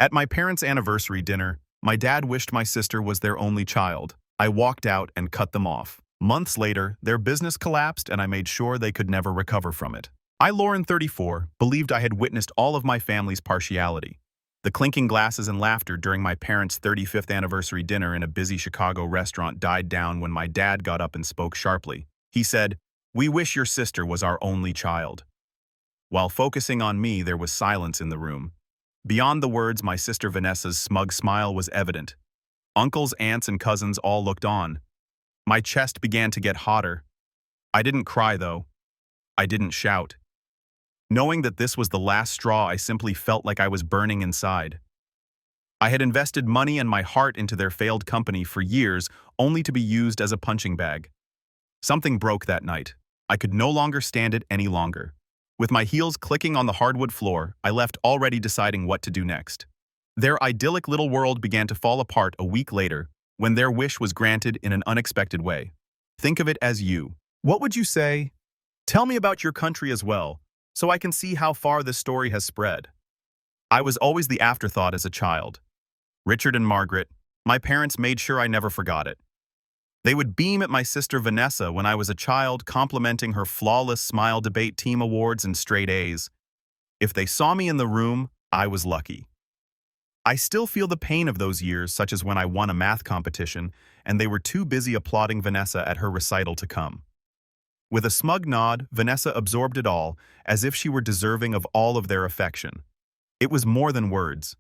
At my parents' anniversary dinner, my dad wished my sister was their only child. I walked out and cut them off. Months later, their business collapsed and I made sure they could never recover from it. I, Lauren, 34, believed I had witnessed all of my family's partiality. The clinking glasses and laughter during my parents' 35th anniversary dinner in a busy Chicago restaurant died down when my dad got up and spoke sharply. He said, "We wish your sister was our only child." While focusing on me, there was silence in the room. Beyond the words, my sister Vanessa's smug smile was evident. Uncles, aunts, and cousins all looked on. My chest began to get hotter. I didn't cry, though. I didn't shout. Knowing that this was the last straw, I simply felt like I was burning inside. I had invested money and my heart into their failed company for years, only to be used as a punching bag. Something broke that night. I could no longer stand it any longer. With my heels clicking on the hardwood floor, I left already deciding what to do next. Their idyllic little world began to fall apart a week later, when their wish was granted in an unexpected way. Think of it as you. What would you say? Tell me about your country as well, so I can see how far this story has spread. I was always the afterthought as a child. Richard and Margaret, my parents made sure I never forgot it. They would beam at my sister Vanessa when I was a child, complimenting her flawless smile debate team awards and straight A's. If they saw me in the room, I was lucky. I still feel the pain of those years, such as when I won a math competition and they were too busy applauding Vanessa at her recital to come. With a smug nod, Vanessa absorbed it all, as if she were deserving of all of their affection. It was more than words.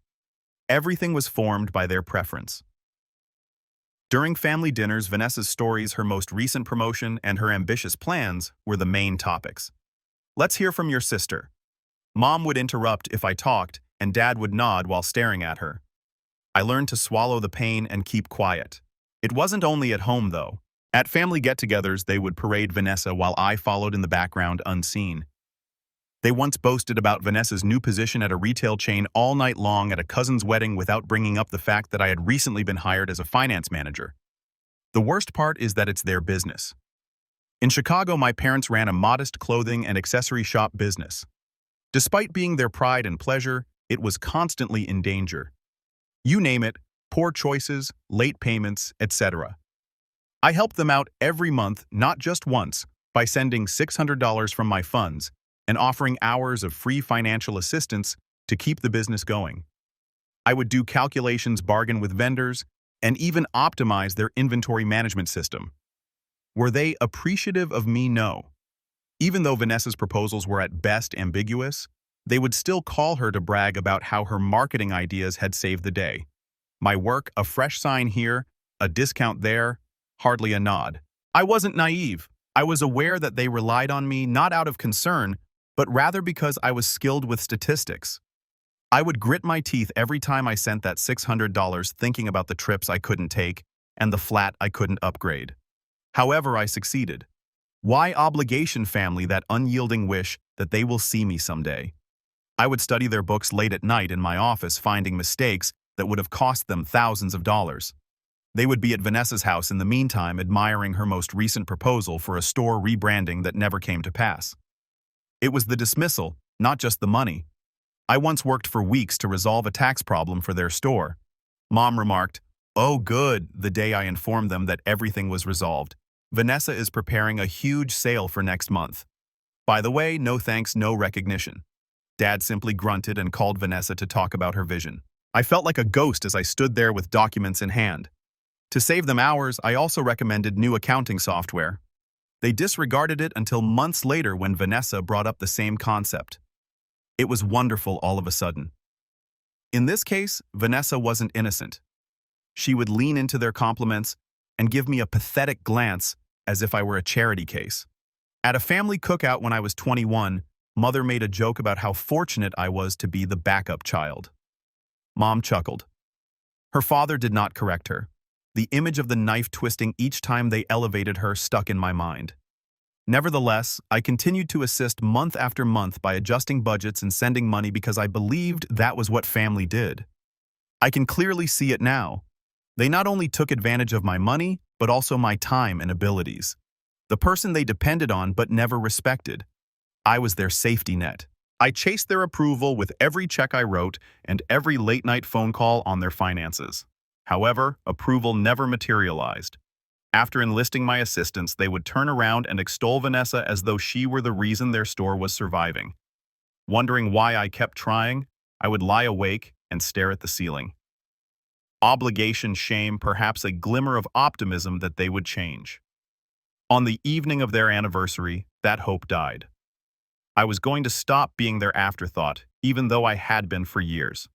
Everything was formed by their preference. During family dinners, Vanessa's stories, her most recent promotion, and her ambitious plans were the main topics. "Let's hear from your sister." Mom would interrupt if I talked, and Dad would nod while staring at her. I learned to swallow the pain and keep quiet. It wasn't only at home, though. At family get-togethers, they would parade Vanessa while I followed in the background unseen. They once boasted about Vanessa's new position at a retail chain all night long at a cousin's wedding without bringing up the fact that I had recently been hired as a finance manager. The worst part is that it's their business. In Chicago, my parents ran a modest clothing and accessory shop business. Despite being their pride and pleasure, it was constantly in danger. You name it, poor choices, late payments, etc. I helped them out every month, not just once, by sending $600 from my funds and offering hours of free financial assistance to keep the business going. I would do calculations, bargain with vendors, and even optimize their inventory management system. Were they appreciative of me? No. Even though Vanessa's proposals were at best ambiguous, they would still call her to brag about how her marketing ideas had saved the day. My work, a fresh sign here, a discount there, hardly a nod. I wasn't naive. I was aware that they relied on me not out of concern, but rather because I was skilled with statistics. I would grit my teeth every time I sent that $600 thinking about the trips I couldn't take and the flat I couldn't upgrade. However, I succeeded. Why obligation, family, that unyielding wish that they will see me someday? I would study their books late at night in my office, finding mistakes that would have cost them thousands of dollars. They would be at Vanessa's house in the meantime, admiring her most recent proposal for a store rebranding that never came to pass. It was the dismissal, not just the money. I once worked for weeks to resolve a tax problem for their store. Mom remarked, "Oh good," the day I informed them that everything was resolved. "Vanessa is preparing a huge sale for next month. By the way, no thanks, no recognition." Dad simply grunted and called Vanessa to talk about her vision. I felt like a ghost as I stood there with documents in hand. To save them hours, I also recommended new accounting software. They disregarded it until months later when Vanessa brought up the same concept. It was wonderful all of a sudden. In this case, Vanessa wasn't innocent. She would lean into their compliments and give me a pathetic glance as if I were a charity case. At a family cookout when I was 21, Mother made a joke about how fortunate I was to be the backup child. Mom chuckled. Her father did not correct her. The image of the knife twisting each time they elevated her stuck in my mind. Nevertheless, I continued to assist month after month by adjusting budgets and sending money because I believed that was what family did. I can clearly see it now. They not only took advantage of my money, but also my time and abilities. The person they depended on but never respected. I was their safety net. I chased their approval with every check I wrote and every late-night phone call on their finances. However, approval never materialized. After enlisting my assistance, they would turn around and extol Vanessa as though she were the reason their store was surviving. Wondering why I kept trying, I would lie awake and stare at the ceiling. Obligation, shame, perhaps a glimmer of optimism that they would change. On the evening of their anniversary, that hope died. I was going to stop being their afterthought, even though I had been for years.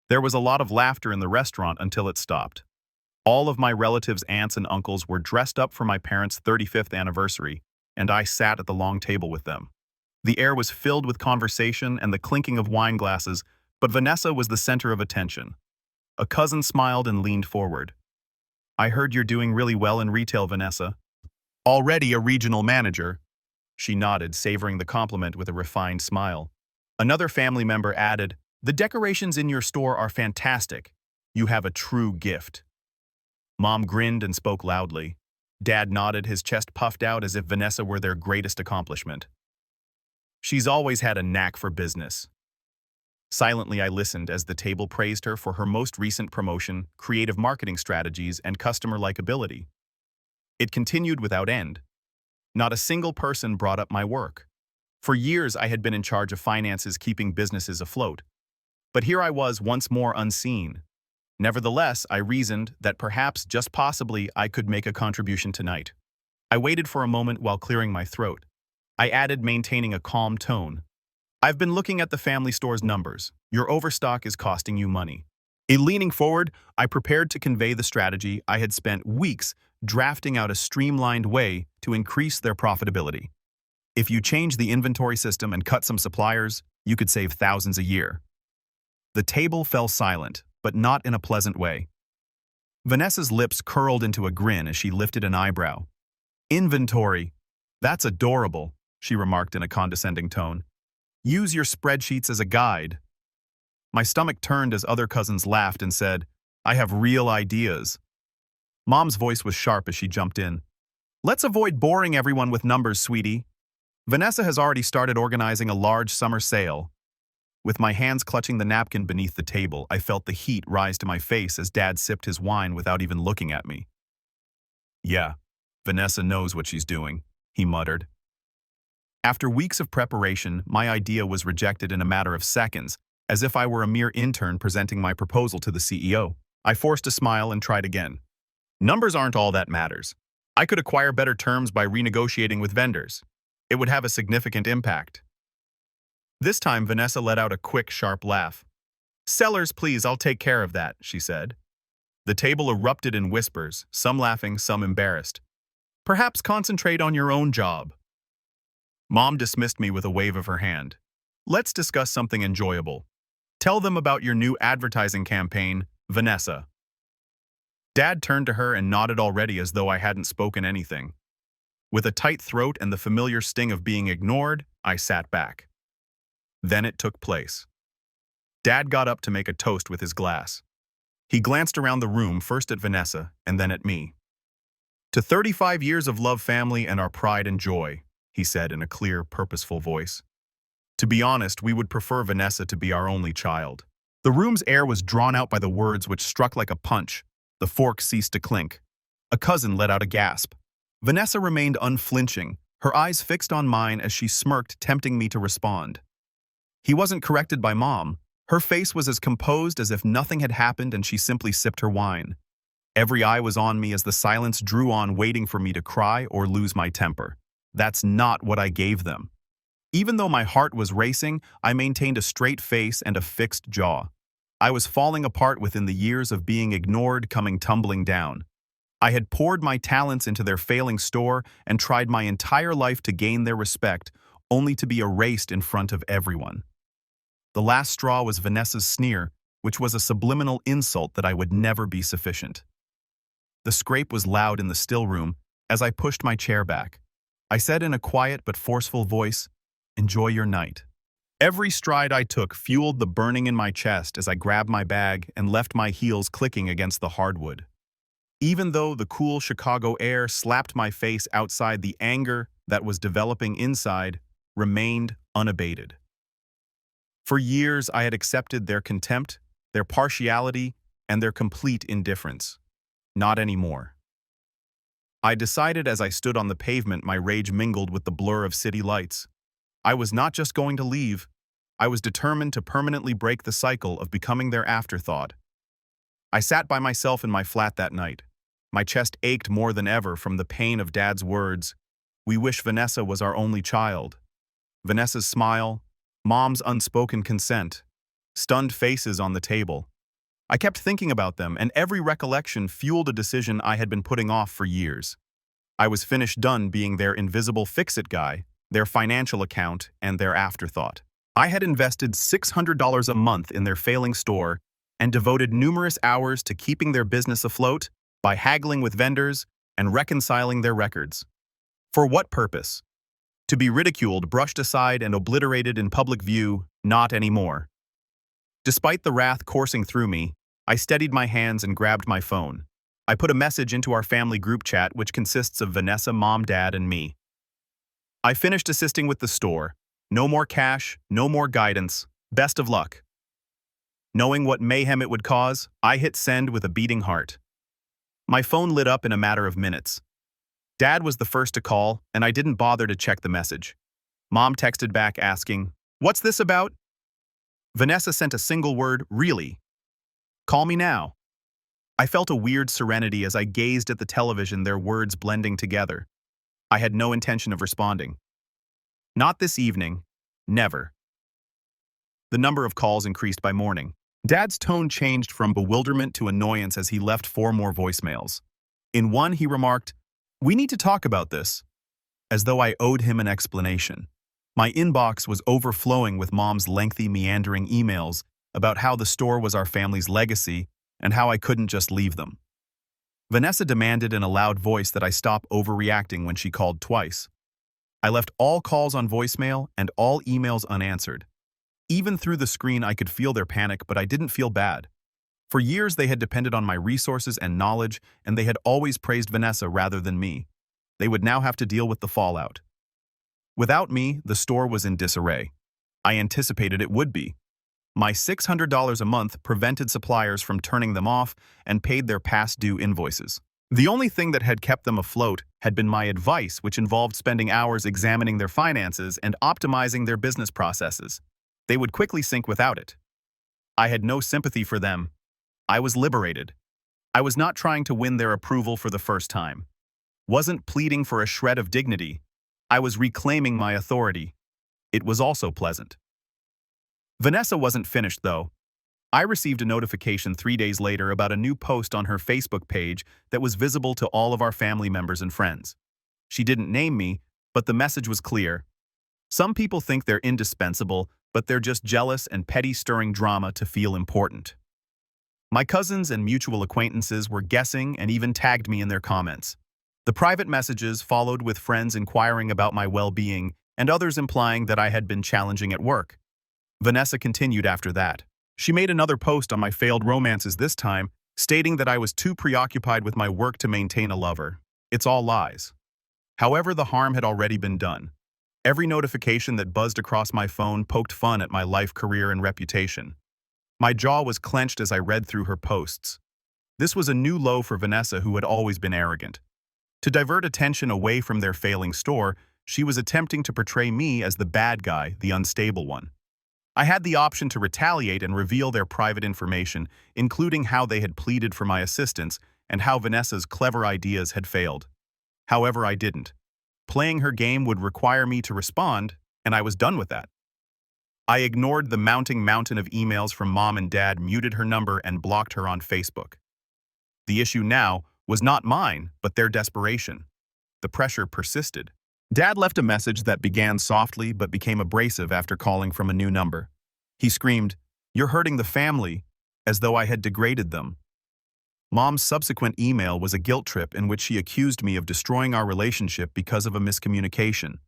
There was a lot of laughter in the restaurant until it stopped. All of my relatives' aunts and uncles were dressed up for my parents' 35th anniversary, and I sat at the long table with them. The air was filled with conversation and the clinking of wine glasses, but Vanessa was the center of attention. A cousin smiled and leaned forward. "I heard you're doing really well in retail, Vanessa. Already a regional manager." She nodded, savoring the compliment with a refined smile. Another family member added, "The decorations in your store are fantastic. You have a true gift." Mom grinned and spoke loudly. Dad nodded, his chest puffed out as if Vanessa were their greatest accomplishment. "She's always had a knack for business." Silently, I listened as the table praised her for her most recent promotion, creative marketing strategies, and customer likability. It continued without end. Not a single person brought up my work. For years, I had been in charge of finances, keeping businesses afloat. But here I was, once more unseen. Nevertheless, I reasoned that perhaps, just possibly, I could make a contribution tonight. I waited for a moment while clearing my throat. I added, maintaining a calm tone. "I've been looking at the family store's numbers. Your overstock is costing you money." Leaning forward, I prepared to convey the strategy I had spent weeks drafting out, a streamlined way to increase their profitability. If you change the inventory system and cut some suppliers, you could save thousands a year. The table fell silent, but not in a pleasant way. Vanessa's lips curled into a grin as she lifted an eyebrow. "Inventory? That's adorable," she remarked in a condescending tone. "Use your spreadsheets as a guide." My stomach turned as other cousins laughed and said, "I have real ideas." Mom's voice was sharp as she jumped in. "Let's avoid boring everyone with numbers, sweetie. Vanessa has already started organizing a large summer sale." With my hands clutching the napkin beneath the table, I felt the heat rise to my face as Dad sipped his wine without even looking at me. "Yeah, Vanessa knows what she's doing," he muttered. After weeks of preparation, my idea was rejected in a matter of seconds, as if I were a mere intern presenting my proposal to the CEO. I forced a smile and tried again. "Numbers aren't all that matters. I could acquire better terms by renegotiating with vendors. It would have a significant impact." This time, Vanessa let out a quick, sharp laugh. "Sellers, please, I'll take care of that," she said. The table erupted in whispers, some laughing, some embarrassed. "Perhaps concentrate on your own job." Mom dismissed me with a wave of her hand. "Let's discuss something enjoyable. Tell them about your new advertising campaign, Vanessa." Dad turned to her and nodded already as though I hadn't spoken anything. With a tight throat and the familiar sting of being ignored, I sat back. Then it took place. Dad got up to make a toast with his glass. He glanced around the room, first at Vanessa and then at me. "To 35 years of love, family, and our pride and joy," he said in a clear, purposeful voice. To be honest, we would prefer Vanessa to be our only child. The room's air was drawn out by the words which struck like a punch. The fork ceased to clink. A cousin let out a gasp. Vanessa remained unflinching, her eyes fixed on mine as she smirked, tempting me to respond. He wasn't corrected by Mom. Her face was as composed as if nothing had happened and she simply sipped her wine. Every eye was on me as the silence drew on, waiting for me to cry or lose my temper. That's not what I gave them. Even though my heart was racing, I maintained a straight face and a fixed jaw. I was falling apart within the years of being ignored, coming tumbling down. I had poured my talents into their failing store and tried my entire life to gain their respect, only to be erased in front of everyone. The last straw was Vanessa's sneer, which was a subliminal insult that I would never be sufficient. The scrape was loud in the still room as I pushed my chair back. I said in a quiet but forceful voice, "Enjoy your night." Every stride I took fueled the burning in my chest as I grabbed my bag and left my heels clicking against the hardwood. Even though the cool Chicago air slapped my face outside, the anger that was developing inside remained unabated. For years, I had accepted their contempt, their partiality, and their complete indifference. Not anymore. I decided as I stood on the pavement, my rage mingled with the blur of city lights. I was not just going to leave. I was determined to permanently break the cycle of becoming their afterthought. I sat by myself in my flat that night. My chest ached more than ever from the pain of Dad's words. "We wish Vanessa was our only child." Vanessa's smile, Mom's unspoken consent, stunned faces on the table. I kept thinking about them, and every recollection fueled a decision I had been putting off for years. I was done being their invisible fix-it guy, their financial account, and their afterthought. I had invested $600 a month in their failing store and devoted numerous hours to keeping their business afloat by haggling with vendors and reconciling their records. For what purpose? To be ridiculed, brushed aside, and obliterated in public view? Not anymore. Despite the wrath coursing through me, I steadied my hands and grabbed my phone. I put a message into our family group chat, which consists of Vanessa, Mom, Dad, and me. I finished assisting with the store. No more cash, no more guidance. Best of luck. Knowing what mayhem it would cause, I hit send with a beating heart. My phone lit up in a matter of minutes. Dad was the first to call, and I didn't bother to check the message. Mom texted back asking, "What's this about?" Vanessa sent a single word, "Really? Call me now." I felt a weird serenity as I gazed at the television, their words blending together. I had no intention of responding. Not this evening. Never. The number of calls increased by morning. Dad's tone changed from bewilderment to annoyance as he left 4 more voicemails. In one, he remarked, "We need to talk about this," as though I owed him an explanation. My inbox was overflowing with Mom's lengthy, meandering emails about how the store was our family's legacy and how I couldn't just leave them. Vanessa demanded in a loud voice that I stop overreacting when she called twice. I left all calls on voicemail and all emails unanswered. Even through the screen, I could feel their panic, but I didn't feel bad. For years, they had depended on my resources and knowledge, and they had always praised Vanessa rather than me. They would now have to deal with the fallout. Without me, the store was in disarray. I anticipated it would be. My $600 a month prevented suppliers from turning them off and paid their past due invoices. The only thing that had kept them afloat had been my advice, which involved spending hours examining their finances and optimizing their business processes. They would quickly sink without it. I had no sympathy for them. I was liberated. I was not trying to win their approval for the first time. Wasn't pleading for a shred of dignity. I was reclaiming my authority. It was also pleasant. Vanessa wasn't finished, though. I received a notification 3 days later about a new post on her Facebook page that was visible to all of our family members and friends. She didn't name me, but the message was clear. Some people think they're indispensable, but they're just jealous and petty, stirring drama to feel important. My cousins and mutual acquaintances were guessing and even tagged me in their comments. The private messages followed with friends inquiring about my well-being and others implying that I had been challenging at work. Vanessa continued after that. She made another post on my failed romances, this time stating that I was too preoccupied with my work to maintain a lover. It's all lies. However, the harm had already been done. Every notification that buzzed across my phone poked fun at my life, career, and reputation. My jaw was clenched as I read through her posts. This was a new low for Vanessa, who had always been arrogant. To divert attention away from their failing store, she was attempting to portray me as the bad guy, the unstable one. I had the option to retaliate and reveal their private information, including how they had pleaded for my assistance and how Vanessa's clever ideas had failed. However, I didn't. Playing her game would require me to respond, and I was done with that. I ignored the mounting mountain of emails from Mom and Dad, muted her number, and blocked her on Facebook. The issue now was not mine, but their desperation. The pressure persisted. Dad left a message that began softly but became abrasive after calling from a new number. He screamed, "You're hurting the family," as though I had degraded them. Mom's subsequent email was a guilt trip in which she accused me of destroying our relationship because of a miscommunication.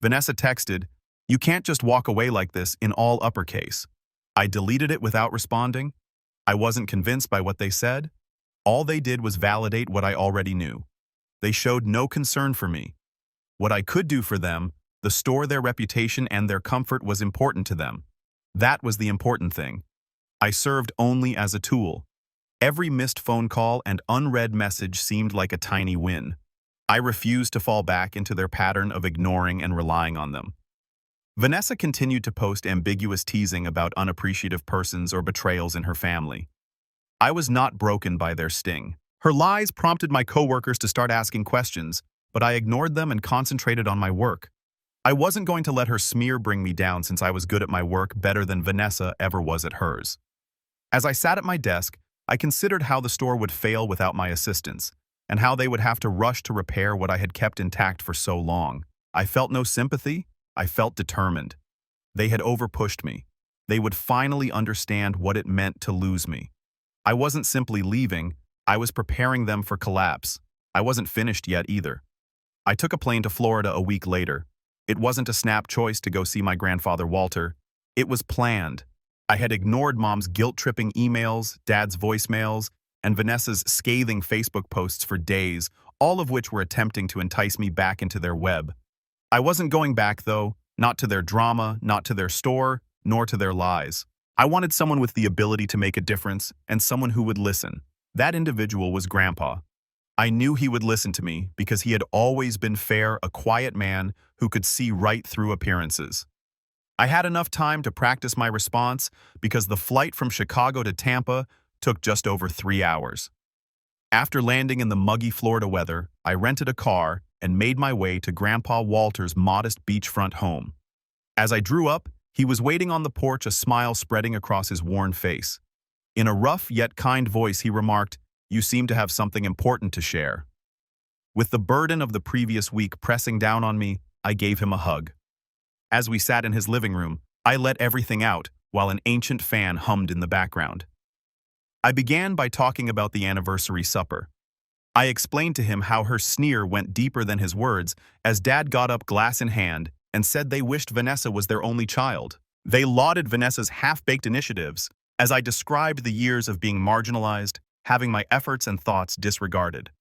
Vanessa texted, "You can't just walk away like this," in all uppercase. I deleted it without responding. I wasn't convinced by what they said. All they did was validate what I already knew. They showed no concern for me. What I could do for them, the store, their reputation, and their comfort was important to them. That was the important thing. I served only as a tool. Every missed phone call and unread message seemed like a tiny win. I refused to fall back into their pattern of ignoring and relying on them. Vanessa continued to post ambiguous teasing about unappreciative persons or betrayals in her family. I was not broken by their sting. Her lies prompted my coworkers to start asking questions, but I ignored them and concentrated on my work. I wasn't going to let her smear bring me down since I was good at my work better than Vanessa ever was at hers. As I sat at my desk, I considered how the store would fail without my assistance, and how they would have to rush to repair what I had kept intact for so long. I felt no sympathy. I felt determined. They had overpushed me. They would finally understand what it meant to lose me. I wasn't simply leaving, I was preparing them for collapse. I wasn't finished yet either. I took a plane to Florida a week later. It wasn't a snap choice to go see my grandfather Walter. It was planned. I had ignored Mom's guilt-tripping emails, Dad's voicemails, and Vanessa's scathing Facebook posts for days, all of which were attempting to entice me back into their web. I wasn't going back, though, not to their drama, not to their store, nor to their lies. I wanted someone with the ability to make a difference, and someone who would listen. That individual was Grandpa. I knew he would listen to me because he had always been fair, a quiet man who could see right through appearances. I had enough time to practice my response because the flight from Chicago to Tampa took just over 3 hours. After landing in the muggy Florida weather, I rented a car and made my way to Grandpa Walter's modest beachfront home. As I drew up, he was waiting on the porch, a smile spreading across his worn face. In a rough yet kind voice, he remarked, "You seem to have something important to share." With the burden of the previous week pressing down on me, I gave him a hug. As we sat in his living room, I let everything out while an ancient fan hummed in the background. I began by talking about the anniversary supper. I explained to him how her sneer went deeper than his words as Dad got up, glass in hand, and said they wished Vanessa was their only child. They lauded Vanessa's half-baked initiatives as I described the years of being marginalized, having my efforts and thoughts disregarded.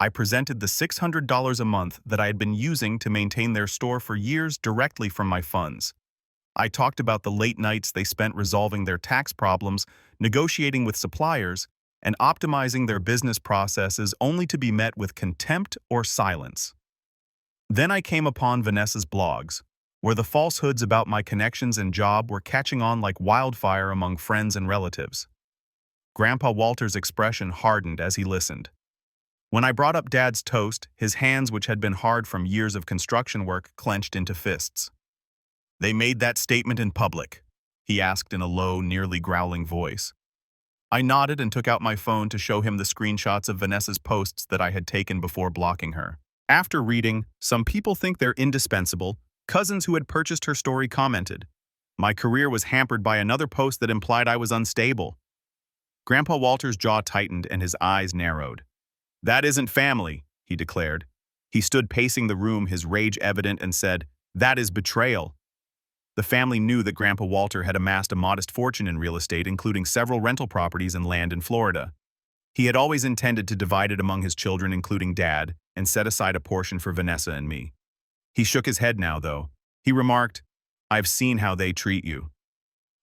I presented the $600 a month that I had been using to maintain their store for years directly from my funds. I talked about the late nights they spent resolving their tax problems, negotiating with suppliers, and optimizing their business processes only to be met with contempt or silence. Then I came upon Vanessa's blogs, where the falsehoods about my connections and job were catching on like wildfire among friends and relatives. Grandpa Walter's expression hardened as he listened. When I brought up Dad's toast, his hands, which had been hard from years of construction work, clenched into fists. "They made that statement in public?" he asked in a low, nearly growling voice. I nodded and took out my phone to show him the screenshots of Vanessa's posts that I had taken before blocking her. After reading, "Some people think they're indispensable," cousins who had purchased her story commented. My career was hampered by another post that implied I was unstable. Grandpa Walter's jaw tightened and his eyes narrowed. "That isn't family," he declared. He stood pacing the room, his rage evident, and said, "That is betrayal." The family knew that Grandpa Walter had amassed a modest fortune in real estate, including several rental properties and land in Florida. He had always intended to divide it among his children, including Dad, and set aside a portion for Vanessa and me. He shook his head now, though. He remarked, "I've seen how they treat you."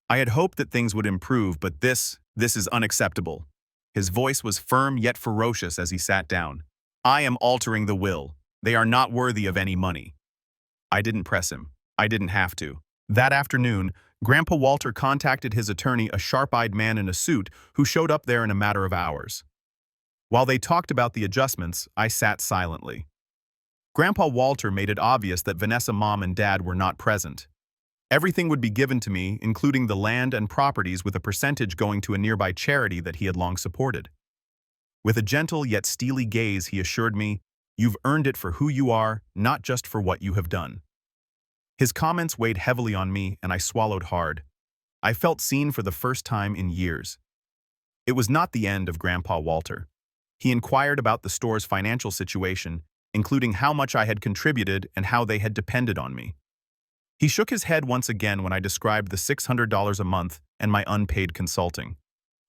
I had hoped that things would improve, but this is unacceptable. His voice was firm yet ferocious as he sat down. "I am altering the will. They are not worthy of any money." I didn't press him. I didn't have to. That afternoon, Grandpa Walter contacted his attorney, a sharp-eyed man in a suit who showed up there in a matter of hours. While they talked about the adjustments, I sat silently. Grandpa Walter made it obvious that Vanessa, Mom, and Dad were not present. Everything would be given to me, including the land and properties, with a percentage going to a nearby charity that he had long supported. With a gentle yet steely gaze, he assured me, "You've earned it for who you are, not just for what you have done." His comments weighed heavily on me, and I swallowed hard. I felt seen for the first time in years. It was not the end of Grandpa Walter. He inquired about the store's financial situation, including how much I had contributed and how they had depended on me. He shook his head once again when I described the $600 a month and my unpaid consulting.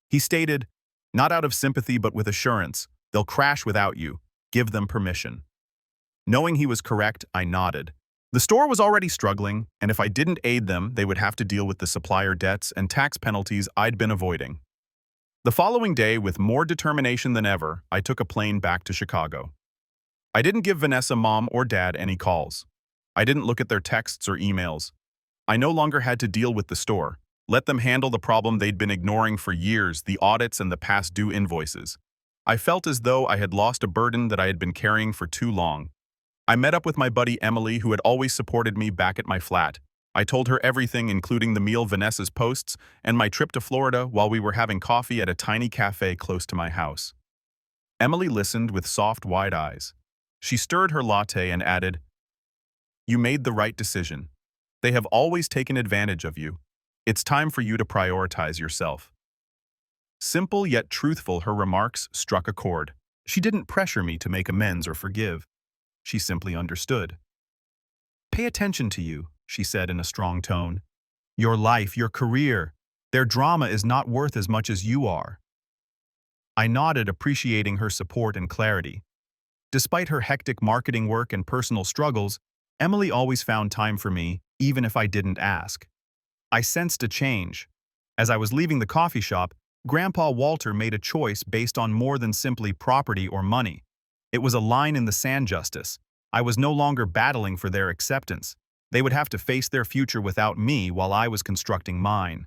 He stated, "Not out of sympathy but with assurance, they'll crash without you. Give them permission." Knowing he was correct, I nodded. The store was already struggling, and if I didn't aid them, they would have to deal with the supplier debts and tax penalties I'd been avoiding. The following day, with more determination than ever, I took a plane back to Chicago. I didn't give Vanessa mom or dad any calls. I didn't look at their texts or emails. I no longer had to deal with the store. Let them handle the problem they'd been ignoring for years, the audits and the past due invoices. I felt as though I had lost a burden that I had been carrying for too long. I met up with my buddy Emily, who had always supported me, back at my flat. I told her everything, including the meal Vanessa's posts and my trip to Florida, while we were having coffee at a tiny cafe close to my house. Emily listened with soft, wide eyes. She stirred her latte and added, "You made the right decision. They have always taken advantage of you. It's time for you to prioritize yourself." Simple yet truthful, her remarks struck a chord. She didn't pressure me to make amends or forgive. She simply understood. "Pay attention to you," she said in a strong tone. "Your life, your career, their drama is not worth as much as you are." I nodded, appreciating her support and clarity. Despite her hectic marketing work and personal struggles, Emily always found time for me, even if I didn't ask. I sensed a change. As I was leaving the coffee shop, Grandpa Walter made a choice based on more than simply property or money. It was a line in the sand, justice. I was no longer battling for their acceptance. They would have to face their future without me while I was constructing mine.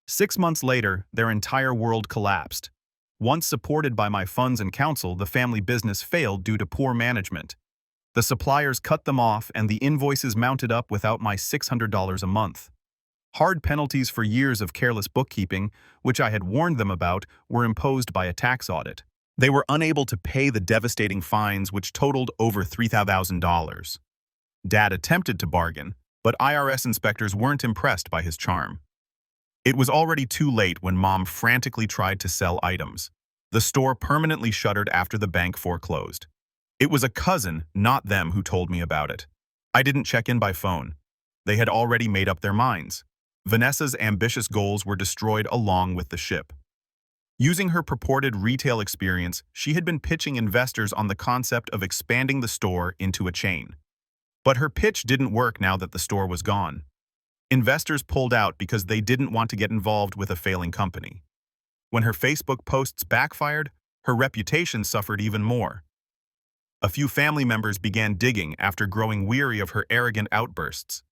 6 months later, their entire world collapsed. Once supported by my funds and counsel, the family business failed due to poor management. The suppliers cut them off and the invoices mounted up without my $600 a month. Hard penalties for years of careless bookkeeping, which I had warned them about, were imposed by a tax audit. They were unable to pay the devastating fines, which totaled over $3,000. Dad attempted to bargain, but IRS inspectors weren't impressed by his charm. It was already too late when Mom frantically tried to sell items. The store permanently shuttered after the bank foreclosed. It was a cousin, not them, who told me about it. I didn't check in by phone. They had already made up their minds. Vanessa's ambitious goals were destroyed along with the ship. Using her purported retail experience, she had been pitching investors on the concept of expanding the store into a chain. But her pitch didn't work now that the store was gone. Investors pulled out because they didn't want to get involved with a failing company. When her Facebook posts backfired, her reputation suffered even more. A few family members began digging after growing weary of her arrogant outbursts.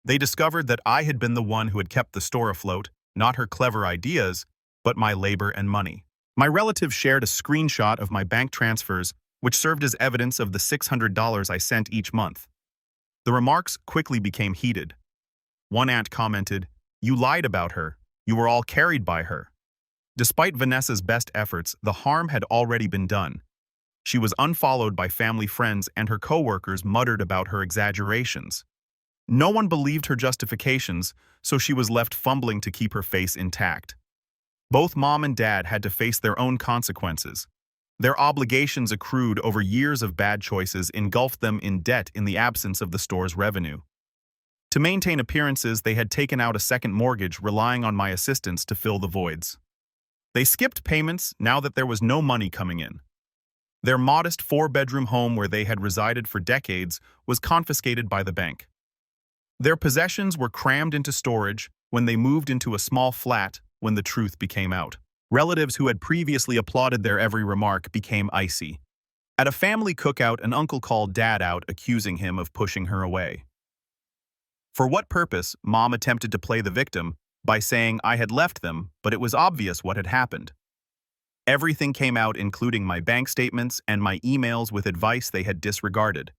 They discovered that I had been the one who had kept the store afloat, not her clever ideas, but my labor and money. My relatives shared a screenshot of my bank transfers, which served as evidence of the $600 I sent each month. The remarks quickly became heated. One aunt commented, "You lied about her. You were all carried by her." Despite Vanessa's best efforts, the harm had already been done. She was unfollowed by family friends, and her coworkers muttered about her exaggerations. No one believed her justifications, so she was left fumbling to keep her face intact. Both Mom and Dad had to face their own consequences. Their obligations, accrued over years of bad choices, engulfed them in debt in the absence of the store's revenue. To maintain appearances, they had taken out a second mortgage, relying on my assistance to fill the voids. They skipped payments now that there was no money coming in. Their modest 4-bedroom home, where they had resided for decades, was confiscated by the bank. Their possessions were crammed into storage when they moved into a small flat when the truth became out. Relatives who had previously applauded their every remark became icy. At a family cookout, an uncle called Dad out, accusing him of pushing her away. For what purpose? Mom attempted to play the victim by saying I had left them, but it was obvious what had happened. Everything came out, including my bank statements and my emails with advice they had disregarded.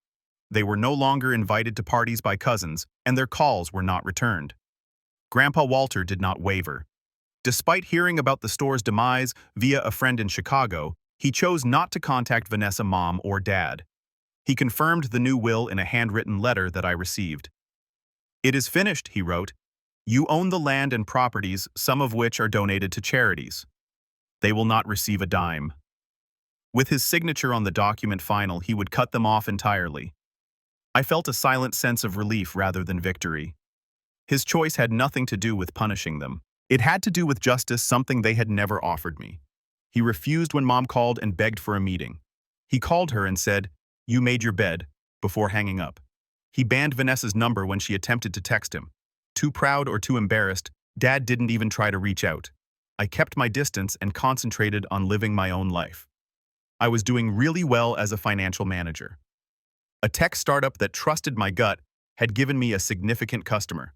They were no longer invited to parties by cousins, and their calls were not returned. Grandpa Walter did not waver. Despite hearing about the store's demise via a friend in Chicago, he chose not to contact Vanessa Mom or Dad. He confirmed the new will in a handwritten letter that I received. "It is finished," he wrote. "You own the land and properties, some of which are donated to charities. They will not receive a dime." With his signature on the document final, he would cut them off entirely. I felt a silent sense of relief rather than victory. His choice had nothing to do with punishing them. It had to do with justice, something they had never offered me. He refused when Mom called and begged for a meeting. He called her and said, "You made your bed," before hanging up. He banned Vanessa's number when she attempted to text him. Too proud or too embarrassed, Dad didn't even try to reach out. I kept my distance and concentrated on living my own life. I was doing really well as a financial manager. A tech startup that trusted my gut had given me a significant customer.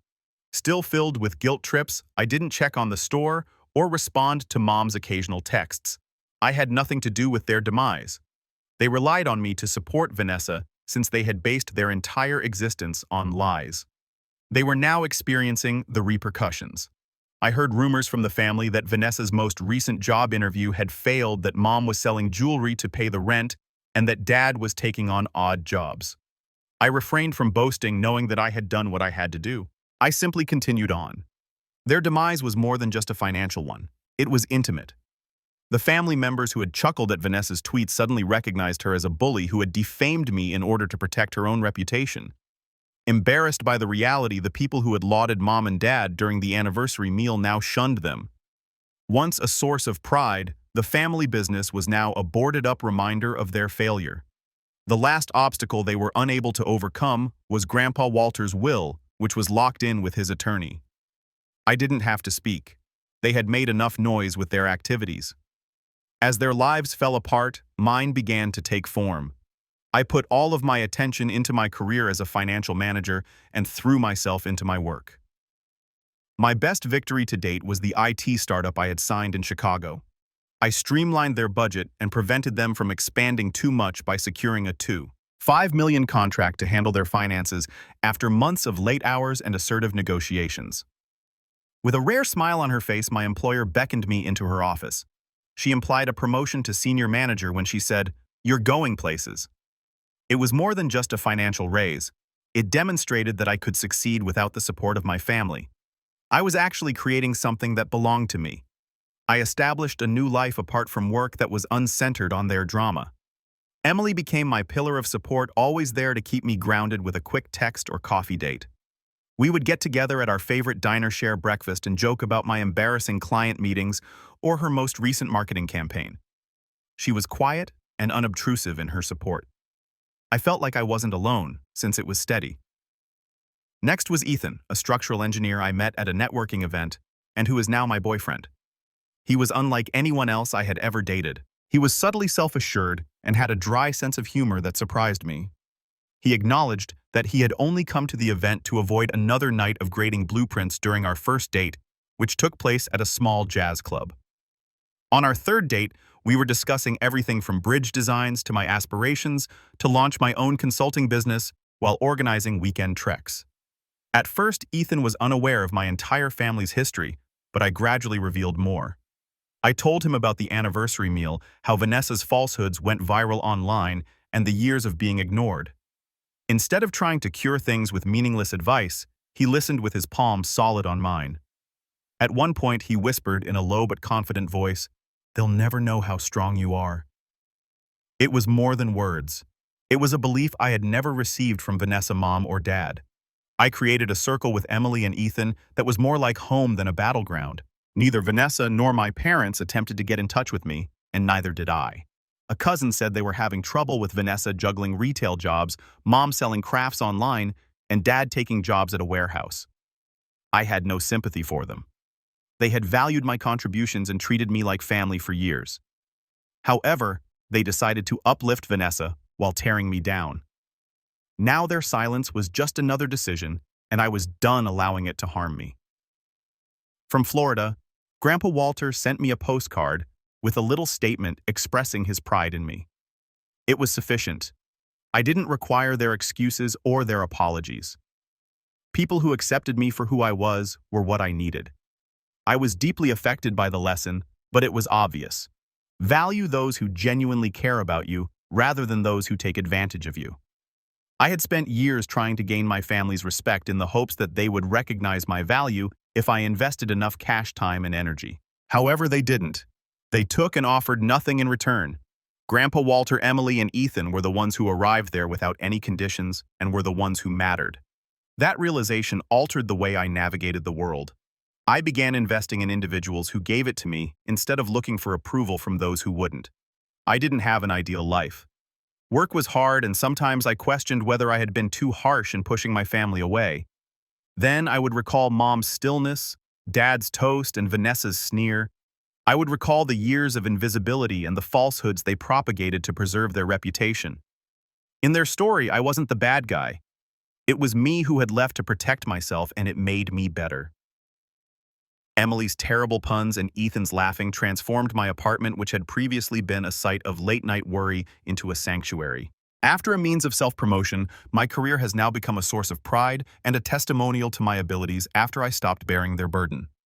Still filled with guilt trips, I didn't check on the store or respond to Mom's occasional texts. I had nothing to do with their demise. They relied on me to support Vanessa since they had based their entire existence on lies. They were now experiencing the repercussions. I heard rumors from the family that Vanessa's most recent job interview had failed, that Mom was selling jewelry to pay the rent, and that Dad was taking on odd jobs. I refrained from boasting, knowing that I had done what I had to do. I simply continued on. Their demise was more than just a financial one. It was intimate. The family members who had chuckled at Vanessa's tweets suddenly recognized her as a bully who had defamed me in order to protect her own reputation. Embarrassed by the reality, the people who had lauded Mom and Dad during the anniversary meal now shunned them. Once a source of pride, the family business was now a boarded-up reminder of their failure. The last obstacle they were unable to overcome was Grandpa Walter's will, which was locked in with his attorney. I didn't have to speak. They had made enough noise with their activities. As their lives fell apart, mine began to take form. I put all of my attention into my career as a financial manager and threw myself into my work. My best victory to date was the IT startup I had signed in Chicago. I streamlined their budget and prevented them from expanding too much by securing a $2.5 million contract to handle their finances after months of late hours and assertive negotiations. With a rare smile on her face, my employer beckoned me into her office. She implied a promotion to senior manager when she said, "You're going places." It was more than just a financial raise. It demonstrated that I could succeed without the support of my family. I was actually creating something that belonged to me. I established a new life apart from work that was uncentered on their drama. Emily became my pillar of support, always there to keep me grounded with a quick text or coffee date. We would get together at our favorite diner, share breakfast, and joke about my embarrassing client meetings or her most recent marketing campaign. She was quiet and unobtrusive in her support. I felt like I wasn't alone, since it was steady. Next was Ethan, a structural engineer I met at a networking event and who is now my boyfriend. He was unlike anyone else I had ever dated. He was subtly self-assured and had a dry sense of humor that surprised me. He acknowledged that he had only come to the event to avoid another night of grading blueprints during our first date, which took place at a small jazz club. On our third date, we were discussing everything from bridge designs to my aspirations to launch my own consulting business while organizing weekend treks. At first, Ethan was unaware of my entire family's history, but I gradually revealed more. I told him about the anniversary meal, how Vanessa's falsehoods went viral online, and the years of being ignored. Instead of trying to cure things with meaningless advice, he listened with his palms solid on mine. At one point, he whispered in a low but confident voice, "They'll never know how strong you are." It was more than words. It was a belief I had never received from Vanessa, Mom, or Dad. I created a circle with Emily and Ethan that was more like home than a battleground. Neither Vanessa nor my parents attempted to get in touch with me, and neither did I. A cousin said they were having trouble with Vanessa juggling retail jobs, Mom selling crafts online, and Dad taking jobs at a warehouse. I had no sympathy for them. They had valued my contributions and treated me like family for years. However, they decided to uplift Vanessa while tearing me down. Now their silence was just another decision, and I was done allowing it to harm me. From Florida, Grandpa Walter sent me a postcard with a little statement expressing his pride in me. It was sufficient. I didn't require their excuses or their apologies. People who accepted me for who I was were what I needed. I was deeply affected by the lesson, but it was obvious. Value those who genuinely care about you rather than those who take advantage of you. I had spent years trying to gain my family's respect in the hopes that they would recognize my value if I invested enough cash, time, and energy. However, they didn't. They took and offered nothing in return. Grandpa Walter, Emily, and Ethan were the ones who arrived there without any conditions and were the ones who mattered. That realization altered the way I navigated the world. I began investing in individuals who gave it to me instead of looking for approval from those who wouldn't. I didn't have an ideal life. Work was hard, and sometimes I questioned whether I had been too harsh in pushing my family away. Then I would recall Mom's stillness, Dad's toast, and Vanessa's sneer. I would recall the years of invisibility and the falsehoods they propagated to preserve their reputation. In their story, I wasn't the bad guy. It was me who had left to protect myself, and it made me better. Emily's terrible puns and Ethan's laughing transformed my apartment, which had previously been a site of late-night worry, into a sanctuary. After a means of self-promotion, my career has now become a source of pride and a testimonial to my abilities after I stopped bearing their burden.